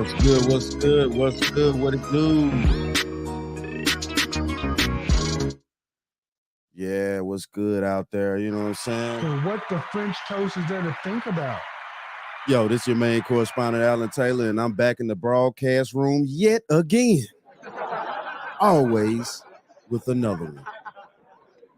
What's good? What's good? What's good? What it do? Yeah, what's good out there? You know what I'm saying? So what the French toast is there to think about? Yo, this is your main correspondent, Alan Taylor, and I'm back in the broadcast room yet again. Always with another one.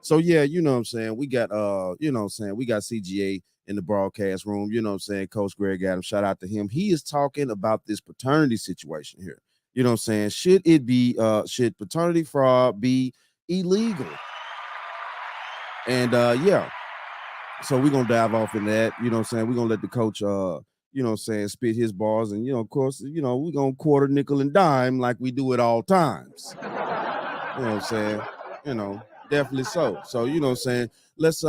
So yeah, you know what I'm saying? We got we got CGA in the broadcast room, you know what I'm saying? Coach Greg Adams, shout out to him. He is talking about this paternity situation here. You know what I'm saying? Should paternity fraud be illegal? And yeah, so we're gonna dive off in that. You know what I'm saying? We're gonna let the coach spit his bars, and of course, we're gonna quarter, nickel, and dime like we do at all times. You know what I'm saying? Definitely so. So, you know what I'm saying? Let's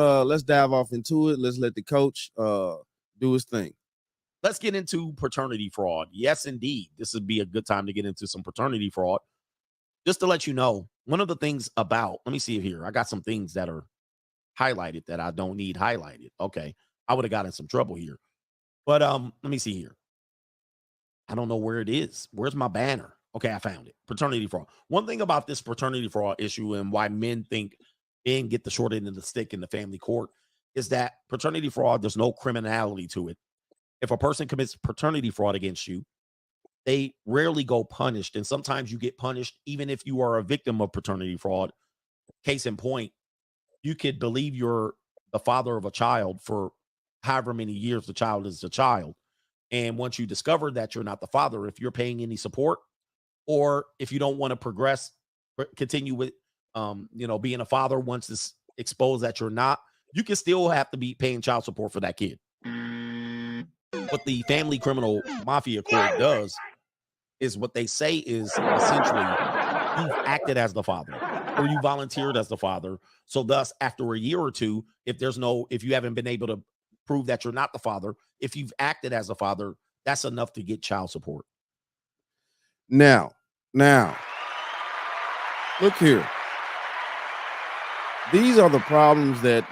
dive off into it. Let's let the coach do his thing. Let's get into paternity fraud. Yes, indeed. This would be a good time to get into some paternity fraud. Just to let you know, one of the things about, let me see it here. I got some things that are highlighted that I don't need highlighted. Okay. I would have gotten some trouble here. But let me see here. I don't know where it is. Where's my banner? Okay, I found it. Paternity fraud. One thing about this paternity fraud issue and why men think men get the short end of the stick in the family court is that paternity fraud, there's no criminality to it. If a person commits paternity fraud against you, they rarely go punished. And sometimes you get punished even if you are a victim of paternity fraud. Case in point, you could believe you're the father of a child for however many years the child is a child. And once you discover that you're not the father, if you're paying any support, or if you don't want to progress, continue with, being a father once it's exposed that you're not, you can still have to be paying child support for that kid. What the family criminal mafia court does is what they say is essentially you've acted as the father or you volunteered as the father. So thus, after a year or two, if you haven't been able to prove that you're not the father, if you've acted as a father, that's enough to get child support. Now, look here. These are the problems that,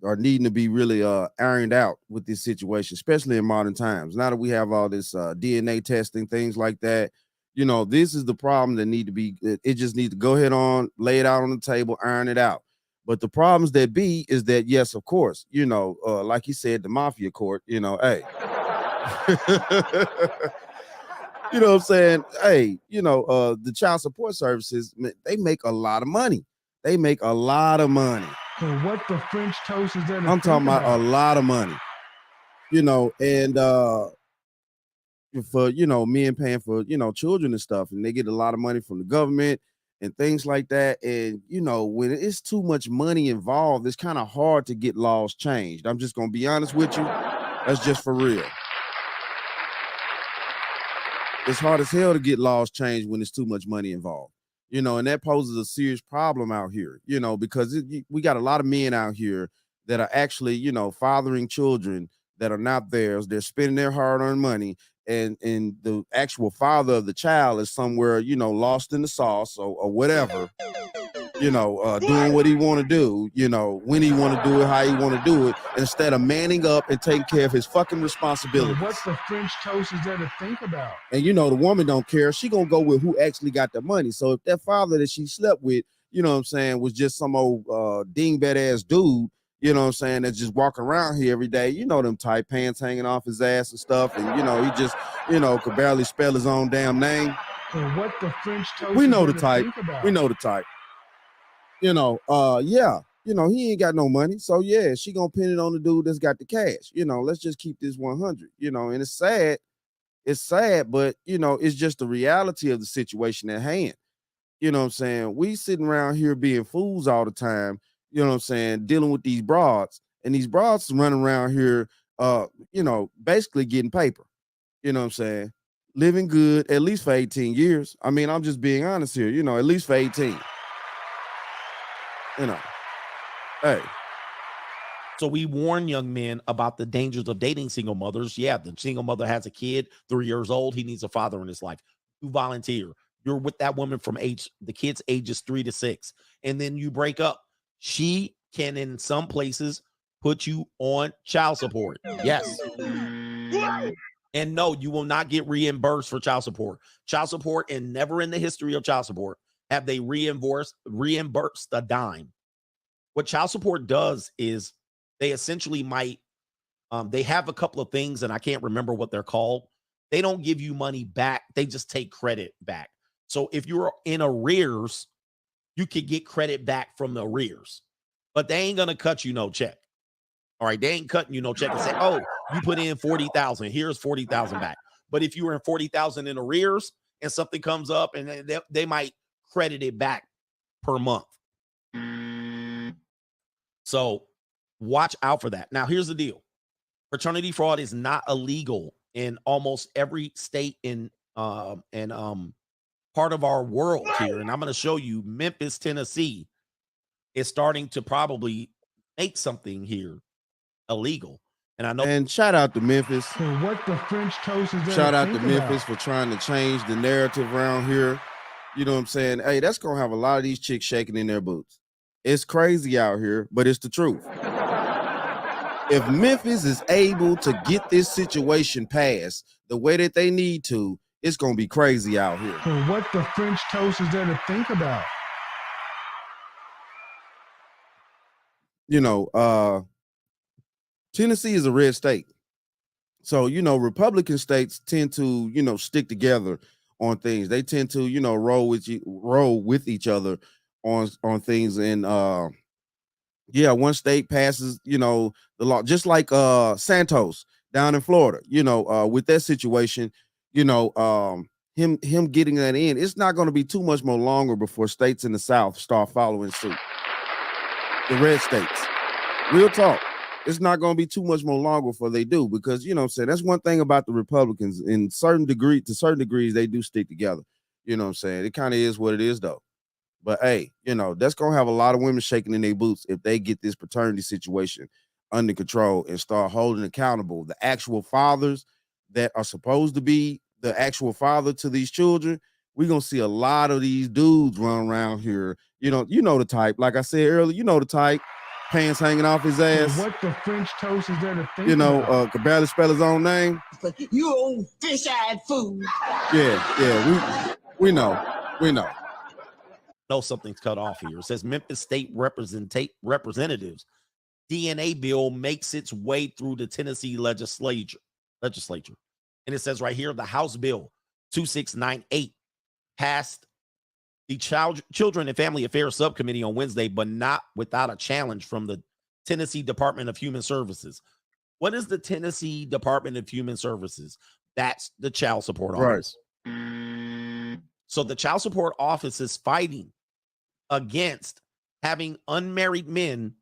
are needing to be really ironed out with this situation, especially in modern times. Now that we have all this DNA testing, things like that, this is the problem that need to be, it just needs to go ahead on, lay it out on the table, iron it out. But the problems that be is that, yes, of course, like you said, the mafia court, hey. You know what I'm saying? Hey, the child support services, they make a lot of money. They make a lot of money. So what the French toast is there to I'm talking about a lot of money. And for men paying for children and stuff, and they get a lot of money from the government and things like that. And when it's too much money involved, it's kind of hard to get laws changed. I'm just gonna be honest with you. That's just for real. It's hard as hell to get laws changed when there's too much money involved, and that poses a serious problem out here, because we got a lot of men out here that are actually, fathering children that are not theirs. They're spending their hard-earned money, and the actual father of the child is somewhere, lost in the sauce or whatever, doing what he want to do, when he want to do it, how he want to do it, instead of manning up and taking care of his fucking responsibilities. So what the French toast is there to think about? And the woman don't care. She gonna go with who actually got the money. So if that father that she slept with, was just some old dingbat ass dude, that's just walking around here every day, them tight pants hanging off his ass and stuff, and he just, could barely spell his own damn name. So what the French toast we know is the there type. to think about? We know the type. He ain't got no money. So yeah, she gonna pin it on the dude that's got the cash. Let's just keep this 100, and it's sad. It's sad, but it's just the reality of the situation at hand. You know what I'm saying? We sitting around here being fools all the time, dealing with these broads, and these broads running around here, basically getting paper. You know what I'm saying? Living good, at least for 18 years. I mean, I'm just being honest here, at least for 18. Hey. So we warn young men about the dangers of dating single mothers. Yeah, the single mother has a kid, 3 years old. He needs a father in his life. You volunteer. You're with that woman from the kid's ages 3 to 6. And then you break up. She can, in some places, put you on child support. Yes. And no, you will not get reimbursed for child support. Child support, and never in the history of child support have they reimbursed a dime. What child support does is they essentially might, they have a couple of things, and I can't remember what they're called. They don't give you money back. They just take credit back. So if you're in arrears, you could get credit back from the arrears, but they ain't going to cut you no check. All right. They ain't cutting you no check and say, oh, you put in 40,000. Here's 40,000 back. But if you were in 40,000 in arrears and something comes up, and they might credit it back per month. So watch out for that. Now, here's the deal. Paternity fraud is not illegal in almost every state in part of our world here. And I'm going to show you Memphis, Tennessee is starting to probably make something here illegal. And I know. And shout out to Memphis. So what the French toast is that? Shout out to Memphis for trying to change the narrative around here. You know what I'm saying? Hey, that's going to have a lot of these chicks shaking in their boots. It's crazy out here, but it's the truth. If Memphis is able to get this situation passed the way that they need to, it's going to be crazy out here. So what the French toast is there to think about? You know, Tennessee is a red state. So, you know, Republican states tend to, you know, stick together on things. They tend to, you know, roll with each other on things. And yeah, one state passes, you know, the law, just like Santos down in Florida, you know, with that situation, you know, him getting that in, it's not going to be too much more longer before states in the South start following suit. The red states. Real talk. It's not going to be too much more longer before they do, because, you know what I'm saying, that's one thing about the Republicans. To certain degrees, they do stick together. You know what I'm saying? It kind of is what it is, though. But hey, you know, that's going to have a lot of women shaking in their boots if they get this paternity situation under control and start holding accountable the actual fathers that are supposed to be the actual father to these children. We're going to see a lot of these dudes run around here. You know the type. Like I said earlier, you know the type. Pants hanging off his ass. So what the French toast is there to think You know, about? could barely spell his own name. You old fish-eyed fool. Yeah, we know. No, something's cut off here. It says Memphis State Representatives DNA bill makes its way through the Tennessee legislature. And it says right here, the House Bill 2698 passed the Children and Family Affairs Subcommittee on Wednesday, but not without a challenge from the Tennessee Department of Human Services. What is the Tennessee Department of Human Services? That's the Child Support Office. So the Child Support Office is fighting against having unmarried men.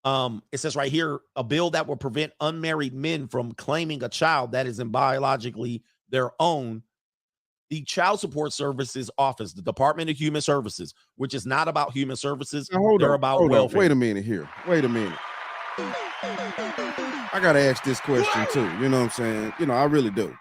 It says right here, a bill that will prevent unmarried men from claiming a child that isn't biologically their own. The Child Support Services Office, the Department of Human Services, which is not about human services, they're about welfare. Wait a minute here. Wait a minute. I got to ask this question too. You know what I'm saying? You know, I really do.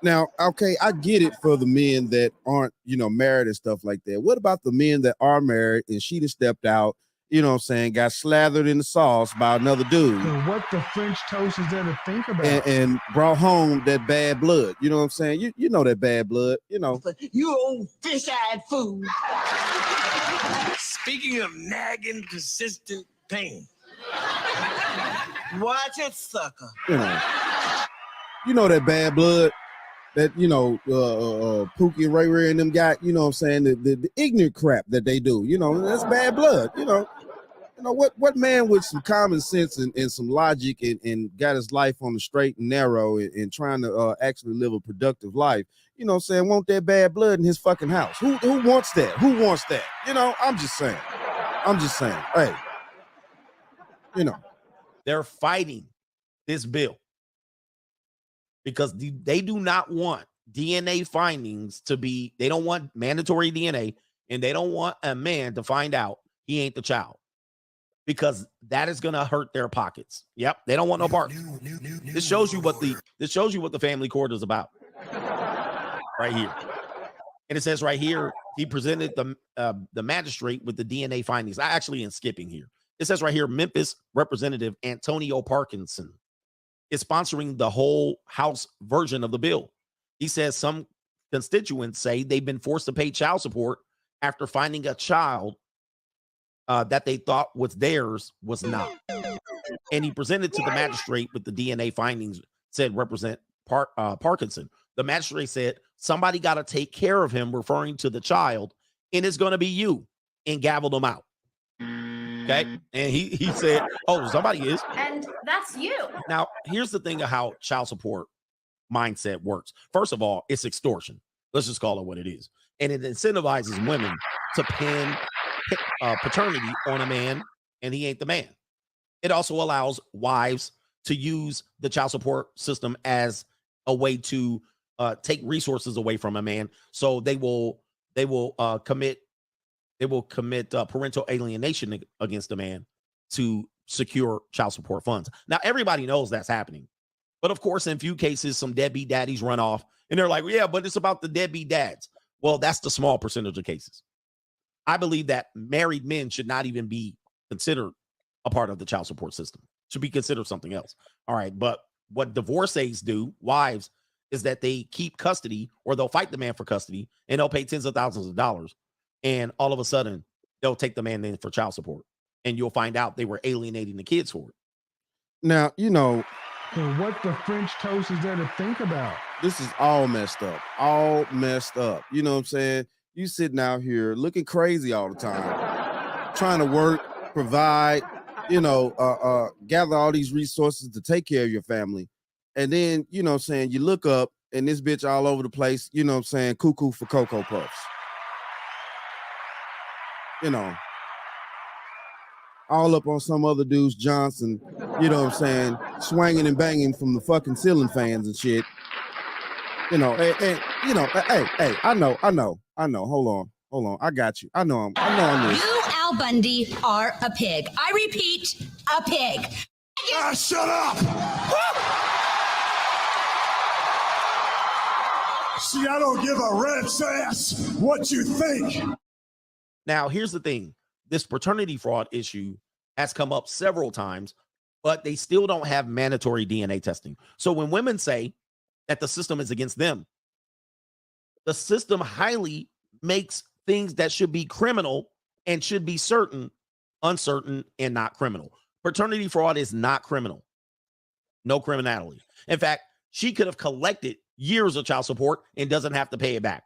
Now, okay, I get it for the men that aren't, you know, married and stuff like that. What about the men that are married and she just stepped out, you know what I'm saying, got slathered in the sauce by another dude? So what the French toast is there to think about? And brought home that bad blood. You know what I'm saying? You know that bad blood, you know. You old fish-eyed fool. Speaking of nagging, persistent pain. Watch it, sucker. You know that bad blood that, you know, Pookie and Ray Ray and them got, you know what I'm saying, the ignorant crap that they do. You know, that's bad blood, you know. You know, what man with some common sense and some logic and got his life on the straight and narrow and trying to actually live a productive life, you know what I'm saying, want that bad blood in his fucking house? Who wants that? Who wants that? You know, I'm just saying. Hey, you know. They're fighting this bill because they do not want DNA findings to be, they don't want mandatory DNA, and they don't want a man to find out he ain't the child, because that is going to hurt their pockets. Yep. They don't want no part. This shows you what the family court is about right here. And it says right here, he presented the magistrate with the DNA findings. I actually am skipping here. It says right here, Memphis Representative Antonio Parkinson is sponsoring the whole House version of the bill. He says some constituents say they've been forced to pay child support after finding a child that they thought was theirs was not. And he presented to the magistrate with the DNA findings, said represent Parkinson. The magistrate said, somebody got to take care of him, referring to the child, and it's going to be you, and gavelled him out. Okay. And he said, oh, somebody is. And that's you. Now, here's the thing of how child support mindset works. First of all, it's extortion. Let's just call it what it is. And it incentivizes women to pin paternity on a man, and he ain't the man. It also allows wives to use the child support system as a way to take resources away from a man. So they will commit parental alienation against a man to secure child support funds. Now, everybody knows that's happening. But of course, in few cases, some deadbeat daddies run off and they're like, yeah, but it's about the deadbeat dads. Well, that's the small percentage of cases. I believe that married men should not even be considered a part of the child support system. Should be considered something else. All right. But what divorcees do, wives, is that they keep custody, or they'll fight the man for custody, and they'll pay tens of thousands of dollars. And all of a sudden, they'll take the man in for child support. And you'll find out they were alienating the kids for it. Now, So what the French toast is there to think about? this is all messed up. All messed up. You know what I'm saying? You sitting out here looking crazy all the time, trying to work, provide, gather all these resources to take care of your family. And then, you know what I'm saying, you look up and this bitch all over the place, you know what I'm saying, cuckoo for Cocoa Puffs. All up on some other dude's Johnson, you know what I'm saying, swinging and banging from the fucking ceiling fans and shit. Hey, I know. Hold on. I got you. I know I'm this. You, Al Bundy, are a pig. I repeat, a pig. Shut up! See, I don't give a rat's ass what you think. Now, here's the thing. This paternity fraud issue has come up several times, but they still don't have mandatory DNA testing. So when women say that the system is against them, the system highly makes things that should be criminal and should be certain, uncertain, and not criminal. Paternity fraud is not criminal. No criminality. In fact, she could have collected years of child support and doesn't have to pay it back.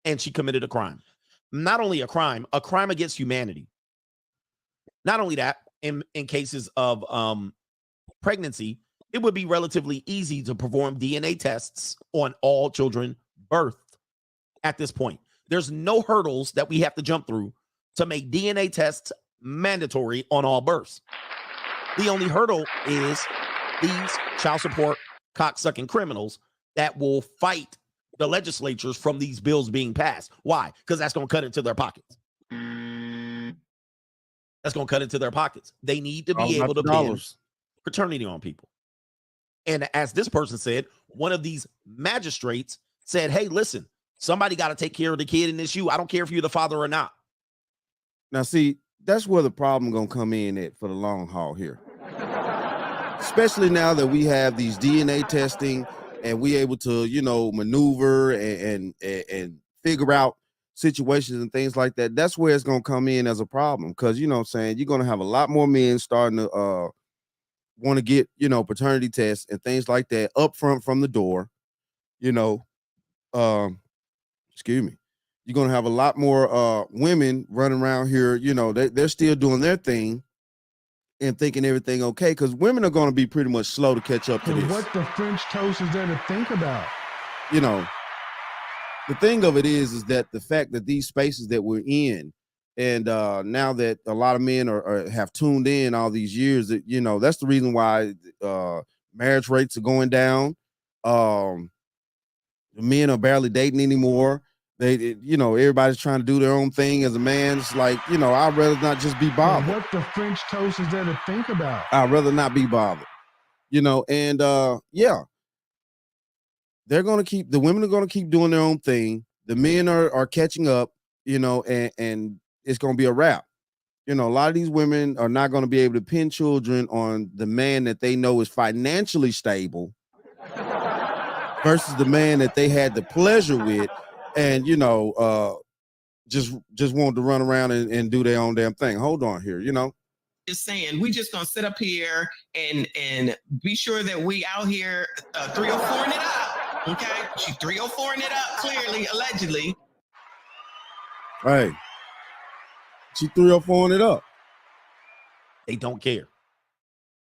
And she committed a crime. Not only a crime against humanity. Not only that, in cases of pregnancy, it would be relatively easy to perform DNA tests on all children birthed at this point. There's no hurdles that we have to jump through to make DNA tests mandatory on all births. The only hurdle is these child support cocksucking criminals that will fight the legislatures from these bills being passed. Why? Because that's going to cut into their pockets. That's going to cut into their pockets. They need to be able to pin paternity on people. And as this person said, one of these magistrates said, hey, listen, somebody got to take care of the kid in this shoe. I don't care if you're the father or not. Now, see, that's where the problem going to come in at for the long haul here. Especially now that we have these DNA testing and we able to, maneuver and figure out situations and things like that. That's where it's going to come in as a problem. Because, you know what I'm saying, you're going to have a lot more men starting to want to get, paternity tests and things like that up front from the door. Excuse me. You're going to have a lot more women running around here. They're still doing their thing and thinking everything okay, because women are going to be pretty much slow to catch up to So this. what the French toast is there to think about? The thing of it is that the fact that these spaces that we're in, and now that a lot of men have tuned in all these years, that that's the reason why marriage rates are going down. The men are barely dating anymore. Everybody's trying to do their own thing as a man. It's like, I'd rather not just be bothered. So what the French toast is there to think about? I'd rather not be bothered. The women are gonna keep doing their own thing. The men are catching up, and it's gonna be a wrap. You know, a lot of these women are not going to be able to pin children on the man that they know is financially stable versus the man that they had the pleasure with, and just want to run around and do their own damn thing. Hold on here, Just saying, we just gonna sit up here and be sure that we out here 304ing it up. Okay, she 304ing it up clearly, allegedly. Hey, she 304ing it up. They don't care.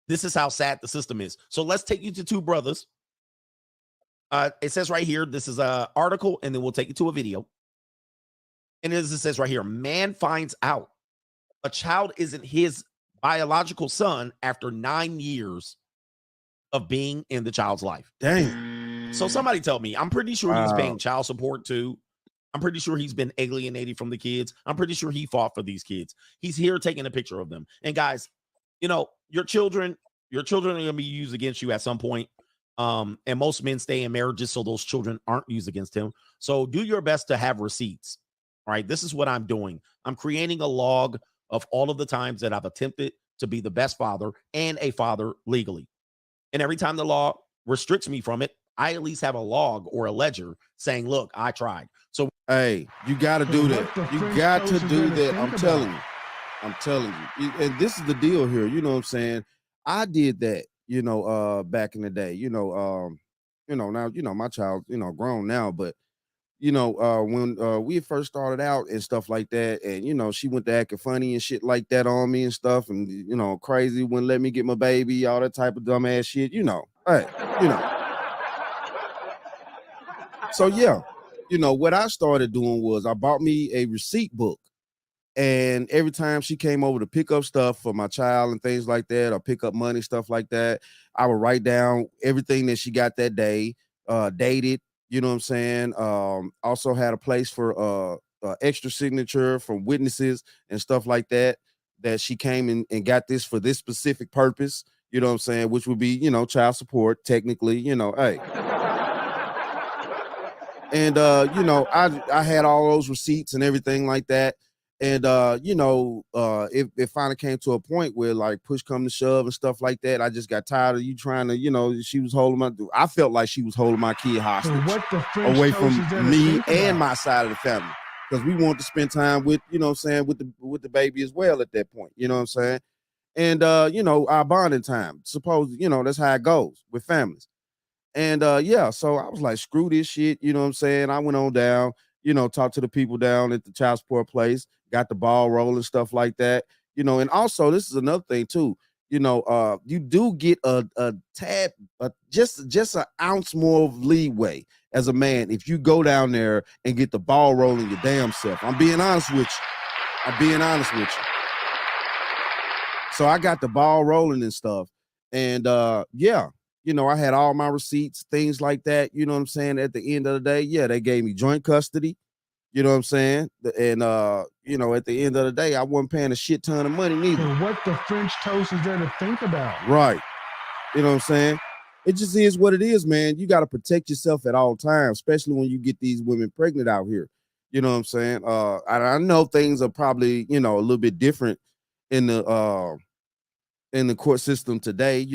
This is how sad the system is. So let's take you to two brothers. It says right here, this is an article, and then we'll take you to a video. And as it says right here, man finds out a child isn't his biological son after 9 years of being in the child's life. Dang. So somebody tell me, I'm pretty sure he's Wow. paying child support too. I'm pretty sure he's been alienated from the kids. I'm pretty sure he fought for these kids. He's here taking a picture of them. And guys, your children are going to be used against you at some point. And most men stay in marriages so those children aren't used against him. So do your best to have receipts. All right. This is what I'm doing. I'm creating a log of all of the times that I've attempted to be the best father and a father legally. And every time the law restricts me from it, I at least have a log or a ledger saying, look, I tried. So, hey, you got to do that. You got to do that. I'm telling you. And this is the deal here. You know what I'm saying? I did that, back in the day, now, my child, grown now, but when we first started out and stuff like that, and she went to acting funny and shit like that on me and stuff, and crazy, wouldn't let me get my baby, all that type of dumbass shit, So yeah, what I started doing was I bought me a receipt book, and every time she came over to pick up stuff for my child and things like that, or pick up money, stuff like that, I would write down everything that she got that day, dated. You know what I'm saying? Also had a place for extra signature from witnesses and stuff like that she came in and got this for this specific purpose, you know what I'm saying? Which would be, child support, technically, hey. And, I had all those receipts and everything like that. And, it finally came to a point where like push come to shove and stuff like that. I just got tired of you trying to, she was I felt like she was holding my kid hostage away from me and my side of the family. Because we wanted to spend time with, with the baby as well at that point. You know what I'm saying? And, our bonding time. Suppose, that's how it goes with families. And so I was like, screw this shit, you know what I'm saying? I went on down, talked to the people down at the child support place, got the ball rolling, stuff like that, and also this is another thing too, you do get a tad, just an ounce more of leeway as a man if you go down there and get the ball rolling your damn self. I'm being honest with you. So I got the ball rolling and stuff. And I had all my receipts, things like that. You know what I'm saying? At the end of the day, they gave me joint custody. You know what I'm saying? And, at the end of the day, I wasn't paying a shit ton of money neither. So what the French toast is there to think about? Right. You know what I'm saying? It just is what it is, man. You got to protect yourself at all times, especially when you get these women pregnant out here. You know what I'm saying? I know things are probably, a little bit different in the court system today,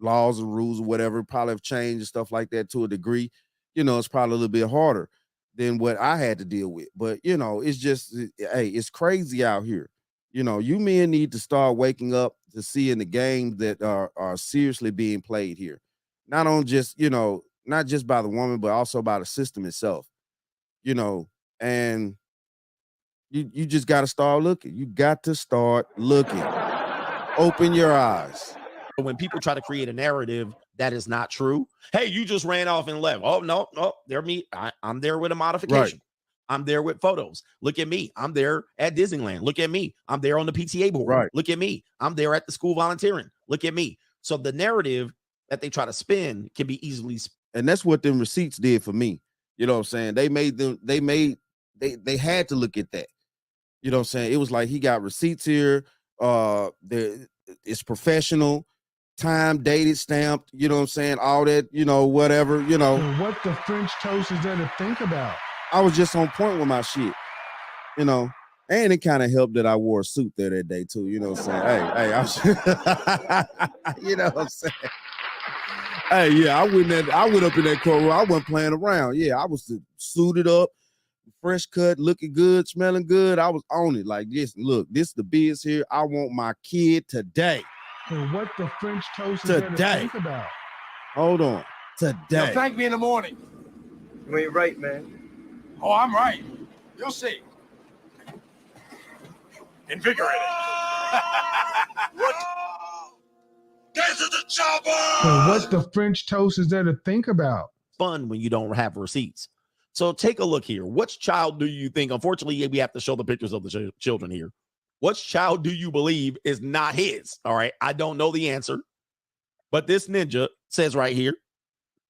laws and rules or whatever probably have changed and stuff like that to a degree. It's probably a little bit harder than what I had to deal with. But, it's just, hey, it's crazy out here. You men need to start waking up to seeing the games that are seriously being played here. Not on just, not just by the woman, but also by the system itself, and you just got to start looking. You got to start looking. Open your eyes. When people try to create a narrative that is not true, hey, you just ran off and left. Oh, no, they're me. I'm there with a modification. Right. I'm there with photos. Look at me. I'm there at Disneyland. Look at me. I'm there on the PTA board. Right. Look at me. I'm there at the school volunteering. Look at me. So the narrative that they try to spin can be easily. And that's what them receipts did for me. You know what I'm saying? They had to look at that. You know what I'm saying? It was like, he got receipts here. It's professional, time, dated, stamped, you know what I'm saying? All that, whatever, So what the French toast is there to think about? I was just on point with my shit, and And it kind of helped that I wore a suit there that day too. You know what I'm saying? Hey, I was, you know what I'm saying? Hey, yeah, I went up in that courtroom. I wasn't playing around. Yeah, I was suited up, fresh cut, looking good, smelling good. I was on it. Like this. Look, this is the biz here. I want my kid today. And what the French toast is there to think about? Hold on. Today. Thank me in the morning. You ain't right, man. Oh, I'm right. You'll see. Invigorating. What? Get to the chopper! And what the French toast is there to think about? Fun when you don't have receipts. So take a look here. Which child do you think? Unfortunately, we have to show the pictures of the children here. Which child do you believe is not his? All right. I don't know the answer, but this ninja says right here,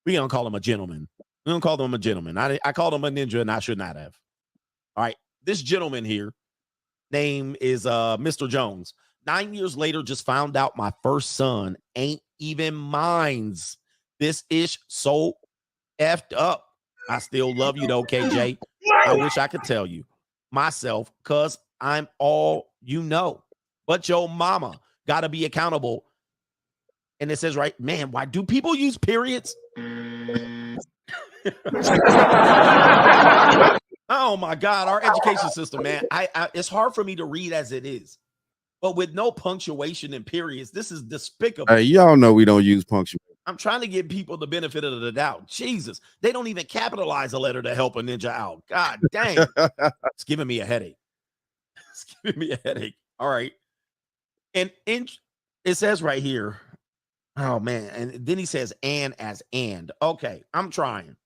we're going to call him a gentleman. We're going to call him a gentleman. I called him a ninja and I should not have. All right. This gentleman here, name is Mr. Jones. 9 years later, just found out my first son ain't even mine's. This ish so effed up. I still love you though, KJ. I wish I could tell you myself, because I'm all you know. But your mama got to be accountable. And it says, right, man, why do people use periods? Oh my God, our education system, man. It's hard for me to read as it is. But with no punctuation and periods, this is despicable. Hey, y'all know we don't use punctuation. I'm trying to give people the benefit of the doubt. Jesus, they don't even capitalize a letter to help a ninja out. God dang. It's giving me a headache. It's giving me a headache. All right. And it says right here, oh man. And then he says, and as and. Okay, I'm trying.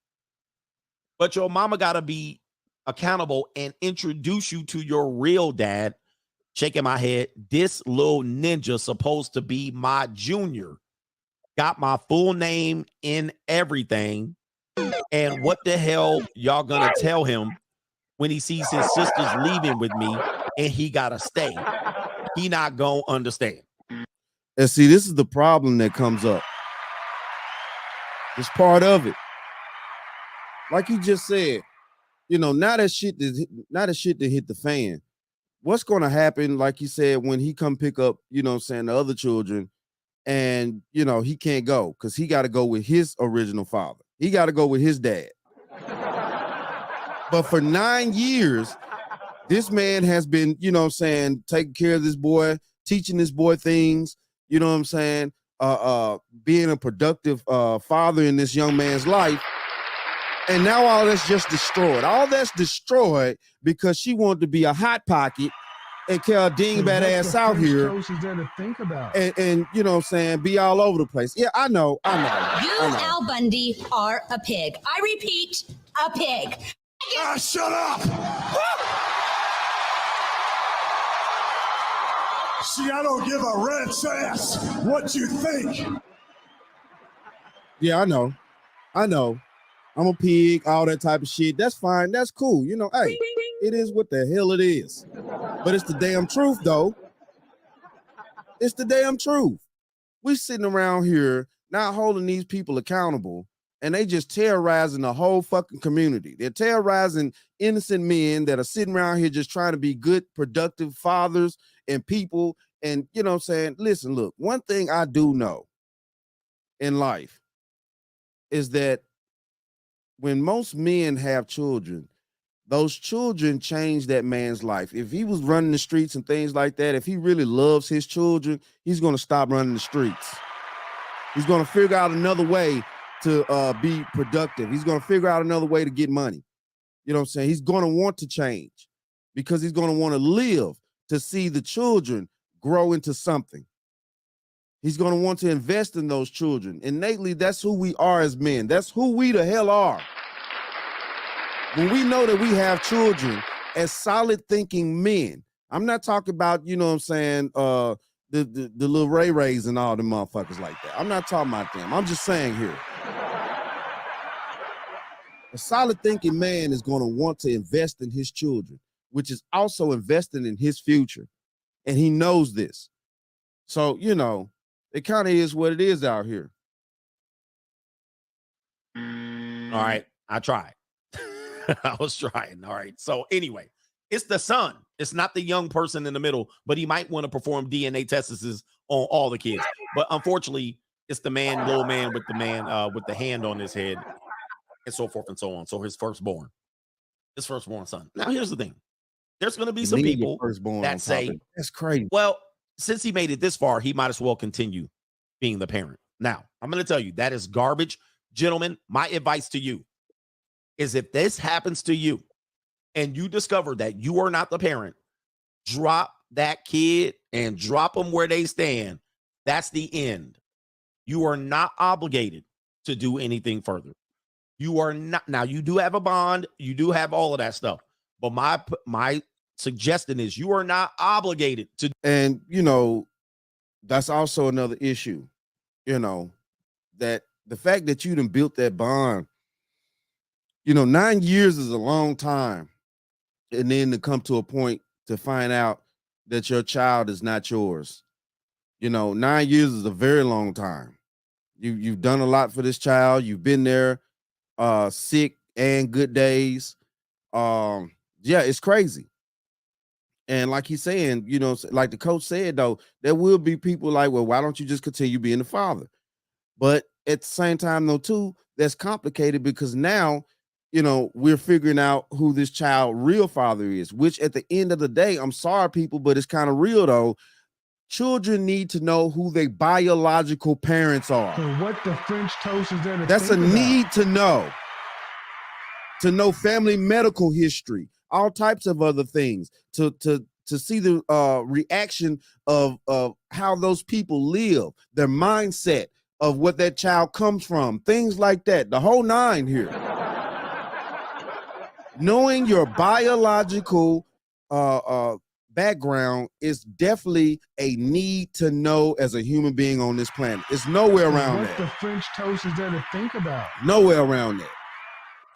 But your mama got to be accountable and introduce you to your real dad. Shaking my head. This little ninja supposed to be my junior. Got my full name in everything. And what the hell y'all gonna tell him when he sees his sisters leaving with me and he gotta stay? He not gonna understand. And see, this is the problem that comes up. It's part of it. Like you just said, you know, now that shit that hit the fan. What's going to happen, like you said, when he come pick up, you know what I'm saying, the other children, and, you know, he can't go because he got to go with his original father. He got to go with his dad. But for 9 years, this man has been, you know what I'm saying, taking care of this boy, teaching this boy things, you know what I'm saying, being a productive father in this young man's life. And now all that's just destroyed. All that's destroyed because she wanted to be a hot pocket and carry a dingbat ass out here. Is there to think about? And you know what I'm saying, be all over the place. Yeah, I know. You, Al Bundy, are a pig. I repeat, a pig. Ah, shut up! See, I don't give a rat's ass what you think. Yeah, I know. I'm a pig, all that type of shit. That's fine. That's cool. You know, hey, it is what the hell it is. But it's the damn truth, though. It's the damn truth. We sitting around here not holding these people accountable, and they just terrorizing the whole fucking community. They're terrorizing innocent men that are sitting around here just trying to be good, productive fathers and people. And, you know what I'm saying? Listen, look, one thing I do know in life is that when most men have children, those children change that man's life. If he was running the streets and things like that, if he really loves his children, he's going to stop running the streets. He's going to figure out another way to be productive. He's going to figure out another way to get money. You know what I'm saying? He's going to want to change because he's going to want to live to see the children grow into something. He's going to want to invest in those children. Innately, that's who we are as men. That's who we the hell are. When we know that we have children as solid thinking men, I'm not talking about, you know what I'm saying, the little Ray Rays and all the motherfuckers like that. I'm not talking about them. I'm just saying here. A solid thinking man is going to want to invest in his children, which is also investing in his future. And he knows this. So, you know, it kind of is what it is out here. All right. I tried. I was trying. All right. So anyway, it's the son. It's not the young person in the middle, but he might want to perform DNA tests on all the kids. But unfortunately, it's the little man with with the hand on his head, and so forth and so on. So his firstborn son. Now, here's the thing: there's going to be some people that say, "That's crazy." Well, since he made it this far, he might as well continue being the parent. Now, I'm going to tell you that is garbage, gentlemen. My advice to you is, if this happens to you, and you discover that you are not the parent, drop that kid and drop them where they stand. That's the end. You are not obligated to do anything further. You are not. Now, you do have a bond. You do have all of that stuff. But my suggestion is, you are not obligated to. And, that's also another issue, that the fact that you done built that bond, 9 years is a long time. And then to come to a point to find out that your child is not yours. 9 years is a very long time. You've done a lot for this child. You've been there, sick and good days. Yeah, it's crazy. And like he's saying, like the coach said, though, there will be people like, well, why don't you just continue being the father? But at the same time, though, too, that's complicated, because now, we're figuring out who this child real father is, which at the end of the day, I'm sorry, people, but it's kind of real, though. Children need to know who their biological parents are. So what the French toast is there to That's a think about? need to know family medical history, all types of other things, to see the reaction of how those people live, their mindset of what that child comes from, things like that, the whole nine here. Knowing your biological background is definitely a need to know as a human being on this planet. It's nowhere around what that. the French toast is there to think about? Nowhere around that.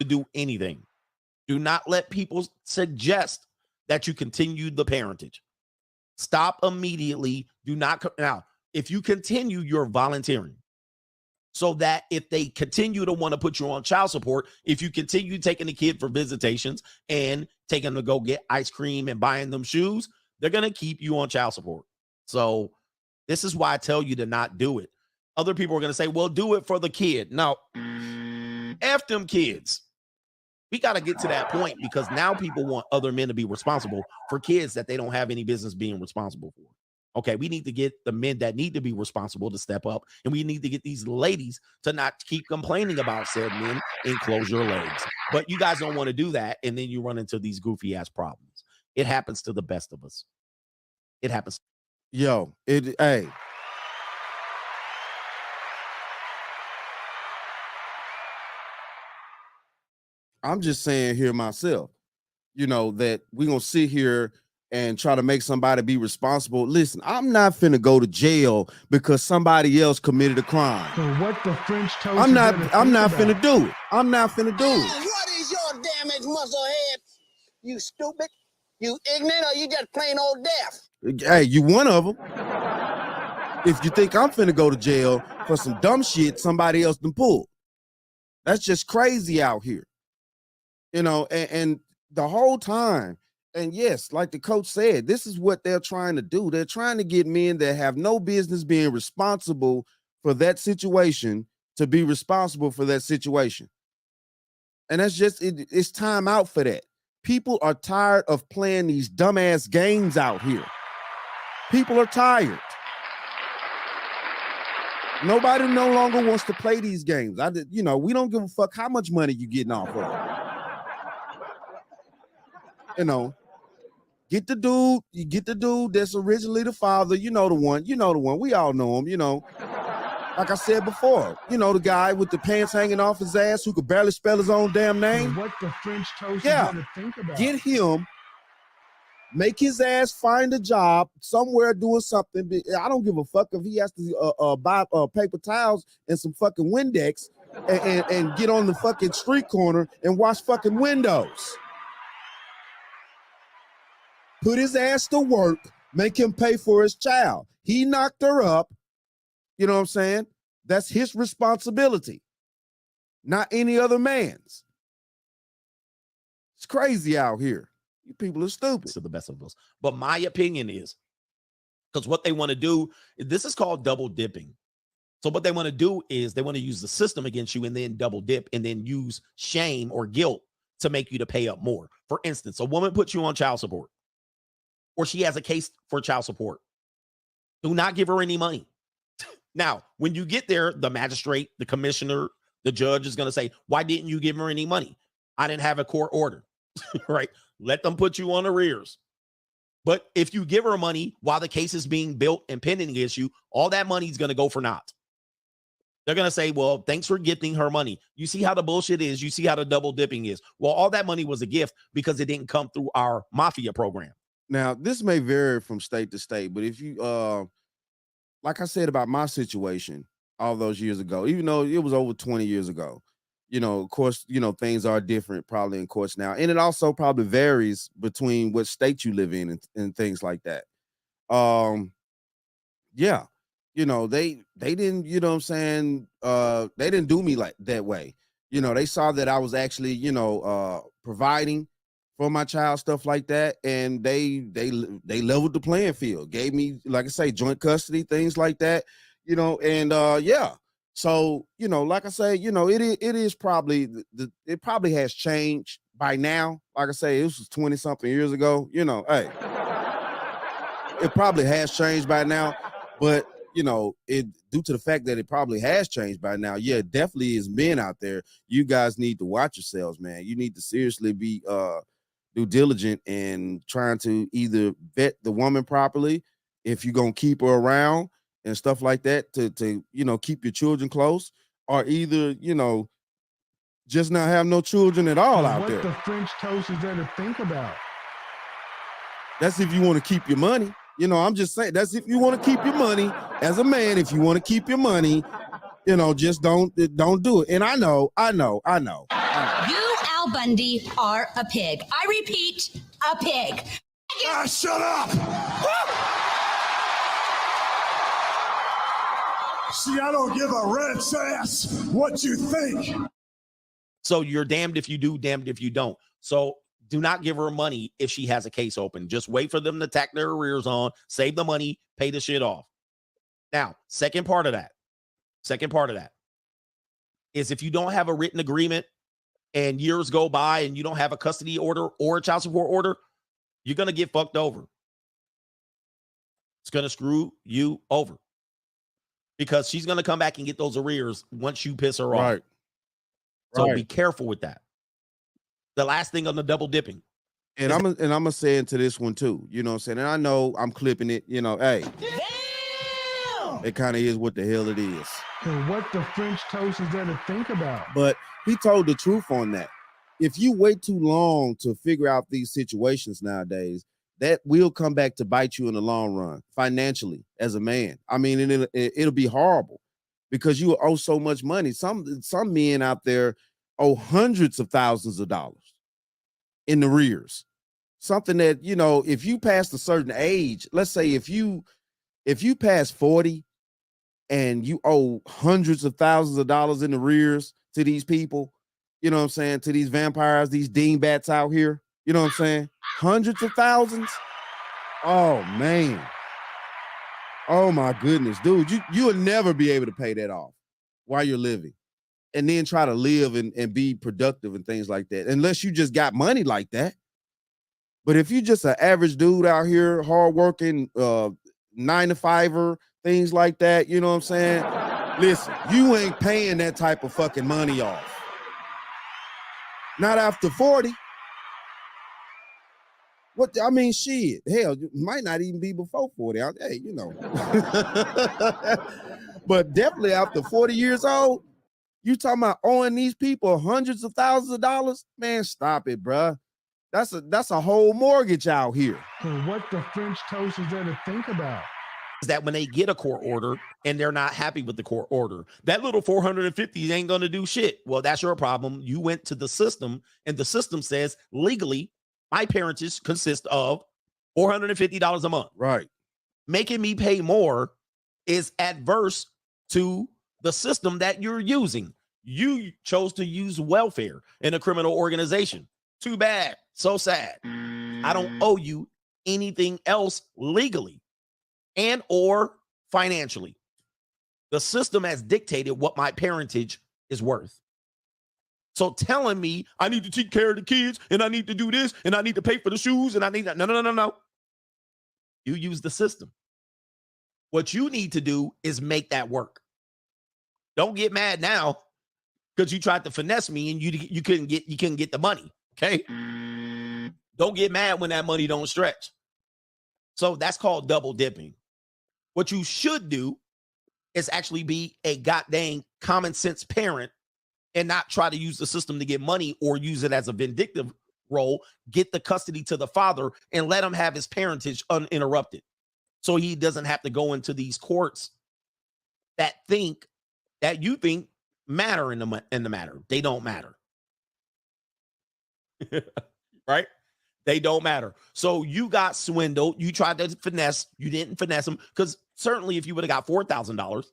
To do anything. Do not let people suggest that you continue the parentage. Stop immediately. Do not. Now, if you continue, you're volunteering. So that if they continue to want to put you on child support, if you continue taking the kid for visitations and taking them to go get ice cream and buying them shoes, they're going to keep you on child support. So this is why I tell you to not do it. Other people are going to say, well, do it for the kid. No, F them kids. We got to get to that point, because now people want other men to be responsible for kids that they don't have any business being responsible for. Okay, we need to get the men that need to be responsible to step up, and we need to get these ladies to not keep complaining about said men and close your legs. But you guys don't want to do that, and then you run into these goofy ass problems. It happens to the best of us. It happens. Yo, hey. I'm just saying here myself, that we're going to sit here and try to make somebody be responsible. Listen, I'm not finna go to jail because somebody else committed a crime. So what the French toast I'm is not there to think finna about? do it. I'm not finna do it. What is your damaged muscle head? You stupid? You ignorant, or you just plain old deaf? Hey, you one of them. If you think I'm finna go to jail for some dumb shit somebody else done pulled. That's just crazy out here. And the whole time, and yes, like the coach said, this is what they're trying to do. They're trying to get men that have no business being responsible for that situation to be responsible for that situation. And that's just, it's time out for that. People are tired of playing these dumbass games out here. People are tired. Nobody no longer wants to play these games. We don't give a fuck how much money you getting off of. Get the dude that's originally the father, the one, we all know him, like I said before, the guy with the pants hanging off his ass who could barely spell his own damn name. So what the French toast Yeah. is there to think about? Get him, make his ass find a job somewhere doing something. I don't give a fuck if he has to buy paper towels and some fucking Windex and get on the fucking street corner and wash fucking windows. Put his ass to work, make him pay for his child. He knocked her up. You know what I'm saying? That's his responsibility, not any other man's. It's crazy out here. You people are stupid. To the best of us. But my opinion is, because what they want to do, this is called double dipping. So what they want to do is they want to use the system against you and then double dip and then use shame or guilt to make you to pay up more. For instance, a woman puts you on child support or she has a case for child support. Do not give her any money. Now, when you get there, the magistrate, the commissioner, the judge is going to say, why didn't you give her any money? I didn't have a court order, right? Let them put you on arrears. But if you give her money while the case is being built and pending against you, all that money is going to go for naught. They're going to say, well, thanks for gifting her money. You see how the bullshit is. You see how the double dipping is. Well, all that money was a gift because it didn't come through our mafia program. Now, this may vary from state to state, but if you, like I said about my situation all those years ago, even though it was over 20 years ago, of course, things are different probably in courts now. And it also probably varies between what state you live in and things like that. Yeah. They didn't, what I'm saying, they didn't do me like that way. They saw that I was actually, providing for my child, stuff like that, and they leveled the playing field, gave me, like I say, joint custody, things like that, and yeah. So, like I say, it is probably it probably has changed by now. Like I say, this was 20 something years ago, hey, it probably has changed by now, but it due to the fact that it probably has changed by now. Yeah, definitely is men out there. You guys need to watch yourselves, man. You need to seriously be due diligent in trying to either vet the woman properly if you're gonna keep her around and stuff like that to keep your children close, or either just not have no children at all out there. What the French toast is there to think about? That's if you want to keep your money. I'm just saying, that's if you want to keep your money as a man. If you want to keep your money, just don't do it. And I know. You, Al Bundy, are a pig. I repeat, a pig. Ah, shut up! See, I don't give a rat's ass what you think. So you're damned if you do, damned if you don't. So do not give her money if she has a case open. Just wait for them to tack their arrears on, save the money, pay the shit off. Now, second part of that is if you don't have a written agreement and years go by and you don't have a custody order or a child support order, you're going to get fucked over. It's going to screw you over because she's going to come back and get those arrears once you piss her off. So be careful with that. The last thing on the double dipping. And I'm gonna say into this one too. You know what I'm saying? And I know I'm clipping it, hey. Damn! It kind of is what the hell it is. And what the French toast is there to think about? But he told the truth on that. If you wait too long to figure out these situations nowadays, that will come back to bite you in the long run, financially, as a man. I mean, it'll be horrible because you owe so much money. Some men out there owe hundreds of thousands of dollars in arrears. Something that, if you pass a certain age, let's say if you pass 40 and you owe hundreds of thousands of dollars in arrears to these people, you know what I'm saying, to these vampires, these dingbats out here, you know what I'm saying? Hundreds of thousands. Oh man. Oh my goodness, dude, you will never be able to pay that off while you're living. And then try to live and be productive and things like that, unless you just got money like that. But if you just an average dude out here, hardworking, 9-to-5er, things like that, you know what I'm saying? Listen, you ain't paying that type of fucking money off. Not after 40. Shit, hell, it might not even be before 40. Hey, But definitely after 40 years old, you talking about owing these people hundreds of thousands of dollars? Man, stop it, bruh. That's a whole mortgage out here. And what the French toast is there to think about? Is that when they get a court order and they're not happy with the court order, that little 450 ain't going to do shit. Well, that's your problem. You went to the system and the system says legally my parentage consists of $450 a month. Right. Making me pay more is adverse to the system that you're using. You chose to use welfare in a criminal organization. Too bad. So sad. I don't owe you anything else legally and or financially. The system has dictated what my parentage is worth. So telling me I need to take care of the kids and I need to do this and I need to pay for the shoes and I need that. No. You use the system. What you need to do is make that work. Don't get mad now because you tried to finesse me and you couldn't get the money. Okay. Don't get mad when that money don't stretch. So that's called double dipping. What you should do is actually be a goddamn common sense parent and not try to use the system to get money or use it as a vindictive role. Get the custody to the father and let him have his parentage uninterrupted. So he doesn't have to go into these courts that you think matter in the matter. They don't matter. Right? They don't matter. So you got swindled. You tried to finesse. You didn't finesse them because certainly if you would have got $4,000,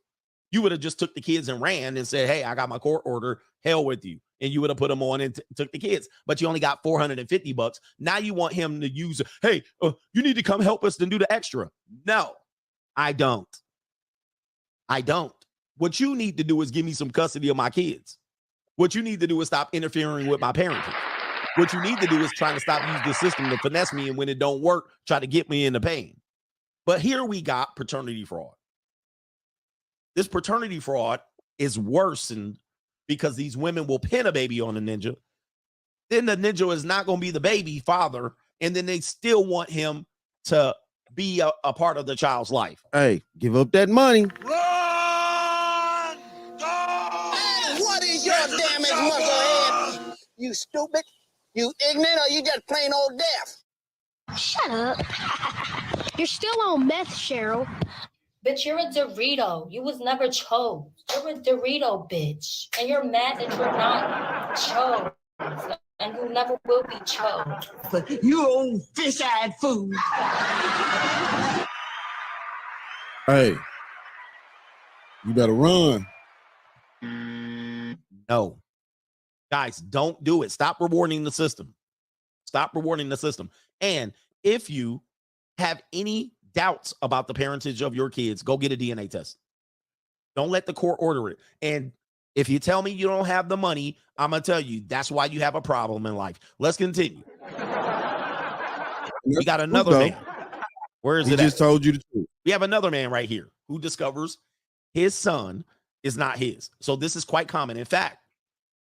you would have just took the kids and ran and said, hey, I got my court order. Hell with you. And you would have put them on and took the kids. But you only got $450. Now you want him to use, hey, you need to come help us and do the extra. No, I don't. What you need to do is give me some custody of my kids. What you need to do is stop interfering with my parenting. What you need to do is trying to stop using the system to finesse me, and when it don't work, try to get me into pain. But here we got paternity fraud. This paternity fraud is worsened because these women will pin a baby on a ninja. Then the ninja is not going to be the baby father, and then they still want him to be a part of the child's life. Hey, give up that money. Run! Go! Hey, what is your damage, musclehead? You stupid? You ignorant, or you just plain old deaf? Shut up. You're still on meth, Cheryl. Bitch, you're a Dorito. You was never chose. You're a Dorito, bitch. And you're mad that you're not chose. And you never will be chose. You old fish-eyed fool. Hey, you better run. No. Guys, don't do it. Stop rewarding the system. Stop rewarding the system. And if you have any doubts about the parentage of your kids, go get a DNA test. Don't let the court order it. And if you tell me you don't have the money, I'm going to tell you that's why you have a problem in life. Let's continue. We got another man. Where is it? He just told you the truth. We have another man right here who discovers his son is not his. So this is quite common. In fact,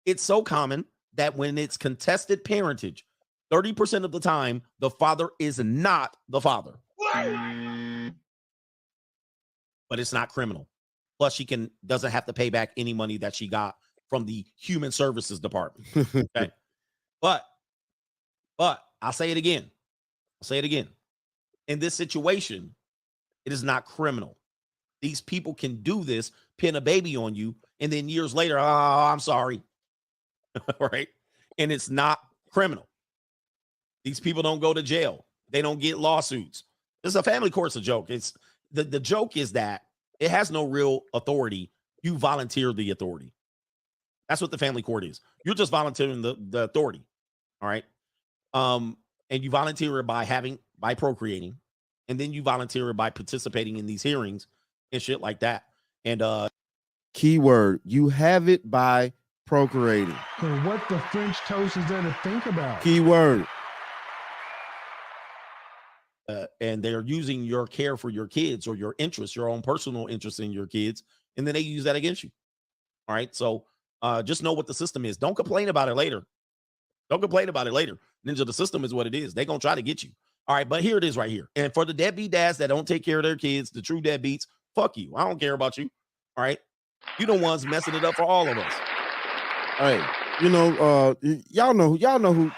it's so common that when it's contested parentage, 30% of the time, the father is not the father. But it's not criminal. Plus, she doesn't have to pay back any money that she got from the Human Services Department. Okay. But I'll say it again. In this situation, it is not criminal. These people can do this, pin a baby on you, and then years later, oh, I'm sorry. Right? And it's not criminal. These people don't go to jail. They don't get lawsuits. This is a family court's a joke. It's the joke is that it has no real authority. You volunteer the authority. That's what the family court is. You're just volunteering the authority. All right. And you volunteer it by procreating. And then you volunteer it by participating in these hearings and shit like that. And keyword, you have it by procreating. So what the French toast is there to think about? Keyword. And they're using your care for your kids or your interests, your own personal interest in your kids, and then they use that against you. All right. So just know what the system is. Don't complain about it later. Ninja, the system is what it is. They're going to try to get you. All right. But here it is right here. And for the deadbeat dads that don't take care of their kids, the true deadbeats, fuck you. I don't care about you. All right. You the ones messing it up for all of us. Hey, y'all know who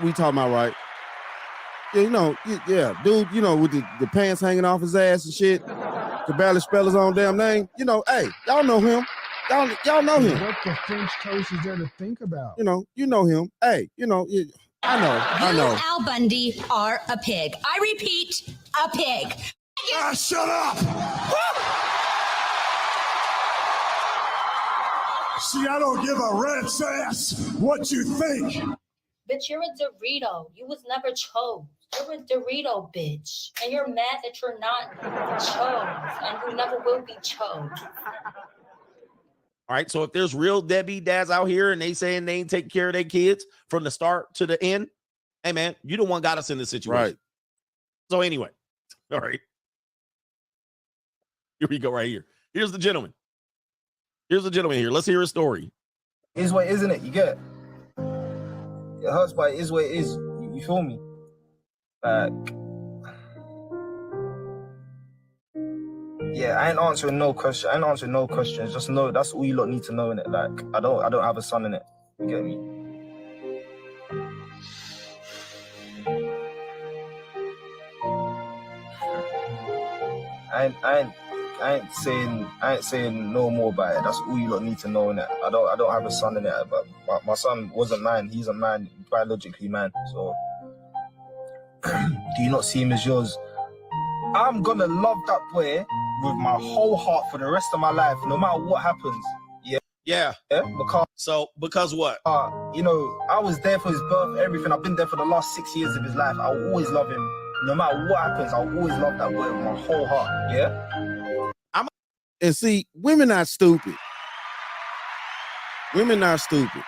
we talking about, right? Yeah, dude, with the pants hanging off his ass and shit, could barely spell his own damn name. Hey, y'all know him. Y'all know him. What the French toast is there to think about? You know him. Hey, I know. You, Al Bundy, are a pig. I repeat, a pig. Shut up! See, I don't give a rat's ass what you think. Bitch, you're a Dorito. You was never chose. You're a Dorito, bitch. And you're mad that you're not chose. And you never will be chose. All right. So if there's real deadbeat dads out here and they saying they ain't taking care of their kids from the start to the end, hey man, you the one got us in this situation. Right. So anyway, all right. Here we go right here. Here's the gentleman. Here's the gentleman here. Let's hear his story. Is what isn't it? You get it? It hurts, but it is what it is. You feel me? Like, yeah, I ain't answering no question. I ain't answering no questions. Just know that's all you lot need to know in it. Like, I don't have a son in it. You get me? I ain't saying no more about it. That's all you lot need to know in it. I don't have a son in it, but my son wasn't mine. He's a man, biologically man. So do you not see him as yours? I'm gonna love that boy with my whole heart for the rest of my life, no matter what happens. Yeah. Because what? You know, I was there for his birth, everything. I've been there for the last 6 years of his life. I'll always love him. No matter what happens, I'll always love that boy with my whole heart. Yeah? And see, women not stupid. Women not stupid.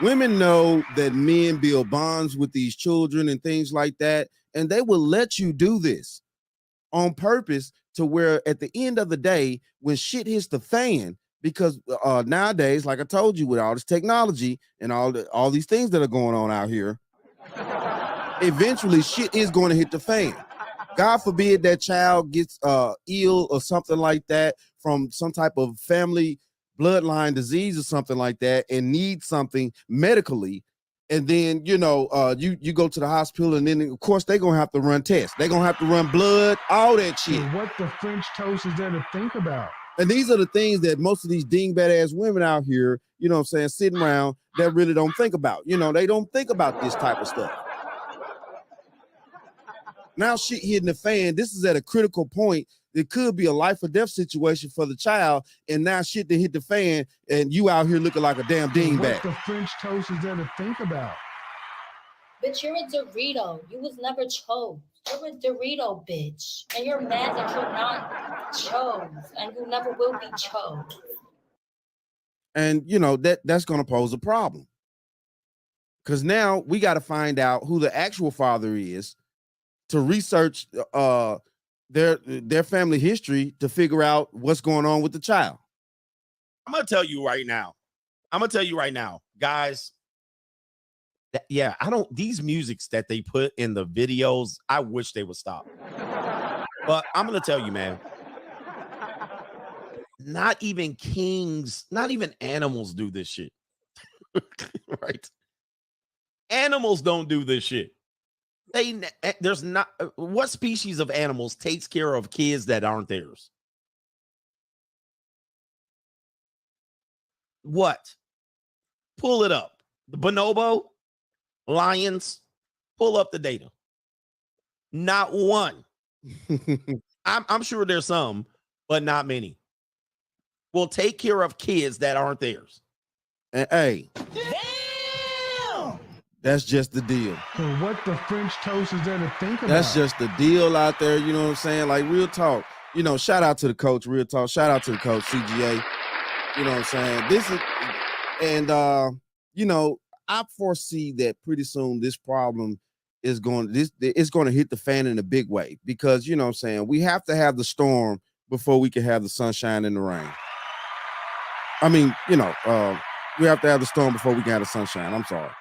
Women know that men build bonds with these children and things like that, and they will let you do this on purpose to where at the end of the day, when shit hits the fan, because nowadays, like I told you, with all this technology and all these things that are going on out here, eventually shit is going to hit the fan. God forbid that child gets ill or something like that from some type of family bloodline disease or something like that and needs something medically. And then, you know, you go to the hospital and then, of course, they're going to have to run tests. They're going to have to run blood, all that shit. And what the French toast is there to think about? And these are the things that most of these dingbat ass women out here, you know what I'm saying, sitting around that really don't think about. You know, they don't think about this type of stuff. Now shit hitting the fan. This is at a critical point. It could be a life or death situation for the child. And now shit to hit the fan and you out here looking like a damn dingbat. What the French toast is there to think about? Bitch, you're a Dorito. You was never chose. You're a Dorito, bitch. And you're mad that you're not chose. And you never will be chose. And, you know, that's going to pose a problem. Because now we got to find out who the actual father is to research their family history to figure out what's going on with the child. I'm going to tell you right now, guys. These musics that they put in the videos, I wish they would stop. But I'm going to tell you, man, not even kings, not even animals do this shit. Right? Animals don't do this shit. There's not, what species of animals takes care of kids that aren't theirs? What? Pull it up. The bonobo, lions, pull up the data. Not one. I'm sure there's some, but not many. Will take care of kids that aren't theirs. And hey, Damn! that's just the deal. So what the French toast is there to think about? That's just the deal out there. You know what I'm saying? Like real talk. You know, shout out to the coach, real talk. Shout out to the coach, CGA. You know what I'm saying? This is, and you know, I foresee that pretty soon this problem is it's going to hit the fan in a big way because, you know what I'm saying, we have to have the storm before we can have the sunshine and the rain. I mean, you know, we have to have the storm before we can have the sunshine. I'm sorry.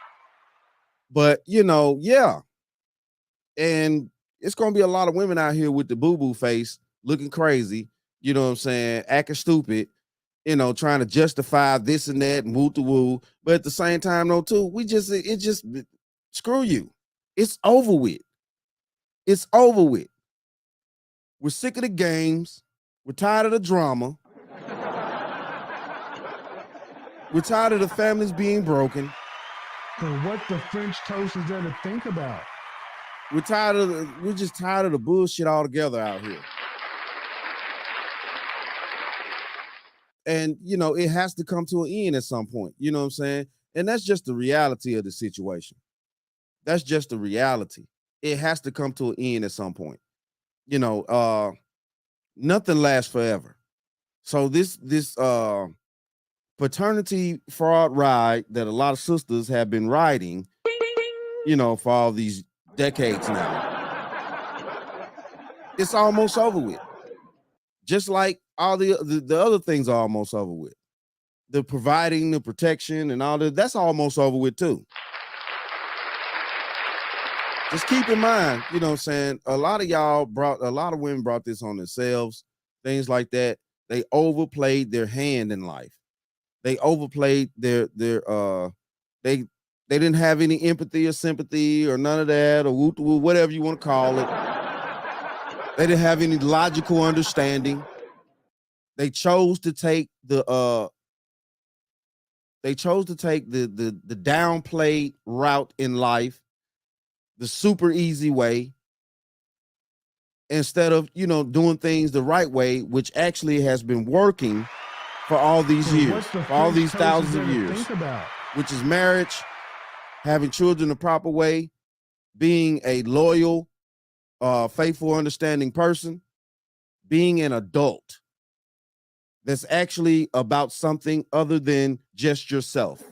But, you know, yeah. And it's going to be a lot of women out here with the boo-boo face looking crazy, you know what I'm saying, acting stupid, you know, trying to justify this and that and woo-to-woo. But at the same time, though, too, it just screw you. It's over with. It's over with. We're sick of the games. We're tired of the drama. We're tired of the families being broken. So what the French toast is there to think about? We're just tired of the bullshit altogether out here. And, you know, it has to come to an end at some point. You know what I'm saying? And that's just the reality of the situation. That's just the reality. It has to come to an end at some point. You know, nothing lasts forever. So this paternity fraud ride that a lot of sisters have been riding, you know, for all these decades now, it's almost over with. Just like all the other things are almost over with. The providing, the protection, and all that's almost over with too. Just keep in mind, you know what I'm saying? A lot of women brought this on themselves, things like that. They overplayed their hand in life. They overplayed they didn't have any empathy or sympathy or none of that, or whatever you want to call it. They didn't have any logical understanding. They chose to take the downplayed route in life, the super easy way, instead of, you know, doing things the right way, which actually has been working for all these years, for all these thousands of years, which is marriage, having children the proper way, being a loyal, faithful, understanding person, being an adult that's actually about something other than just yourself.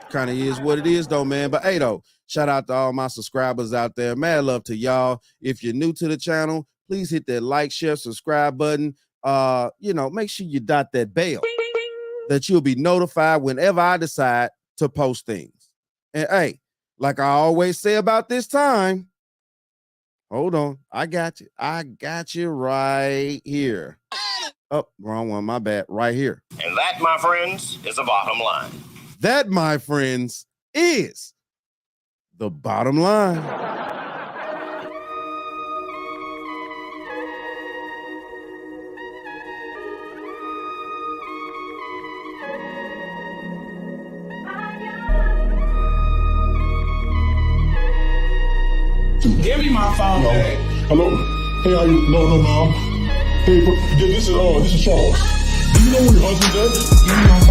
Kind of is what it is though, man. But hey though, shout out to all my subscribers out there. Mad love to y'all. If you're new to the channel, please hit that like, share, subscribe button. You know, make sure you dot that bell that you'll be notified whenever I decide to post things. And hey, like I always say about this time, hold on, I got you right here. Oh, wrong one, my bad, right here. And that, my friends, is the bottom line. That, my friends, is the bottom line. Give me my phone. Hello. Hey, how you? No, mom. Hey, this is Charles. Do you know where your husband's at? Give me my phone.